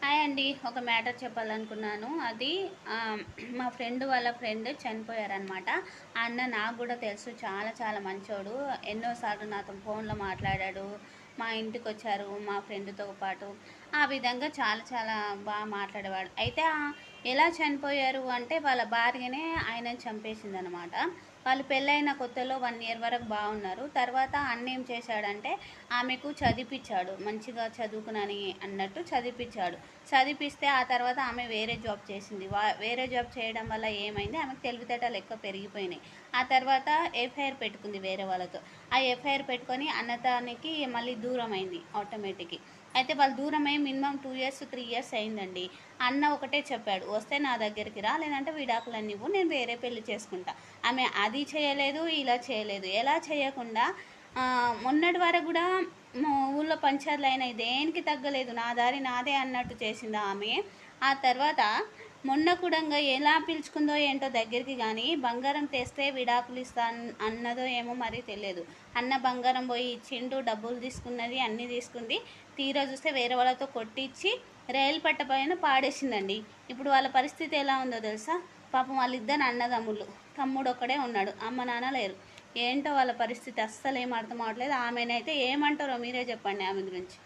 Hi అండి. ఒక matter చెప్పాలనుకున్నాను. అది మా ఫ్రెండ్ వాళ్ళ ఫ్రెండ్ చనిపోయారనమాట. ఆ అన్న నాకు కూడా తెలుసు. చాలా చాలా మంచోడు. ఎన్నోసార్లు నాతో ఫోన్లో మాట్లాడాడు. మా ఇంటికొచ్చారు మా ఫ్రెండ్‌తో పాటు. ఆ విధంగా చాలా చాలా బాగా మాట్లాడేవాడు. అయితే ఎలా చనిపోయారు అంటే వాళ్ళ భార్యనే ఆయనని చంపేసిందనమాట. వాళ్ళు పెళ్ళైన కొత్తలో 1 ఇయర్ వరకు బాగున్నారు. తర్వాత అన్న ఏం చేశాడంటే ఆమెకు చదివిపిచ్చాడు. మంచిగా చదువుకునని అన్నట్టు చదివిపిచ్చాడు. చదివిపిస్తే ఆ తర్వాత ఆమె వేరే జాబ్ చేసింది. వేరే జాబ్ చేయడం వల్ల ఏమైంది, ఆమెకు తెలివితేటలు ఎక్కువ పెరిగిపోయినాయి. ఆ తర్వాత ఎఫ్ఐఆర్ పెట్టుకుంది వేరే వాళ్ళతో. ఆ ఎఫ్ఐఆర్ పెట్టుకొని అన్నదానికి మళ్ళీ దూరం అయింది ఆటోమేటిక్గా. అయితే వాళ్ళు దూరమై మినిమం 2 ఇయర్స్ 3 ఇయర్స్ అయిందండి. అన్న ఒకటే చెప్పాడు, వస్తే నా దగ్గరికి రా, లేదంటే విడాకులన్నీ ఇవ్వు, నేను వేరే పెళ్లి చేసుకుంటా. ఆమె అది చేయలేదు, ఇలా చేయలేదు. ఎలా చేయకుండా మొన్నటి వరకు కూడా ఊళ్ళో పంచాయతీలు అయినాయి, దేనికి తగ్గలేదు, నా దారి నాదే అన్నట్టు చేసింది ఆమె. ఆ తర్వాత మొన్న కూడా ఎలా పిలుచుకుందో ఏంటో దగ్గరికి, కానీ బంగారం తెస్తే విడాకులు ఇస్తా అన్నదో ఏమో మరి తెలియదు. అన్న బంగారం పోయి ఇచ్చిండు, డబ్బులు తీసుకున్నది, అన్నీ తీసుకుంది. తీరా చూస్తే వేరే వాళ్ళతో కొట్టించి రైలు పట్ట పైన పాడేసిందండి. ఇప్పుడు వాళ్ళ పరిస్థితి ఎలా ఉందో తెలుసా? పాపం వాళ్ళిద్దరు అన్నదమ్ములు, తమ్ముడు ఒక్కడే ఉన్నాడు, అమ్మ నాన్న లేరు. ఏంటో వాళ్ళ పరిస్థితి అస్సలు ఏం అర్థం అవట్లేదు. ఆమెనైతే ఏమంటారో మీరే చెప్పండి ఆమె గురించి.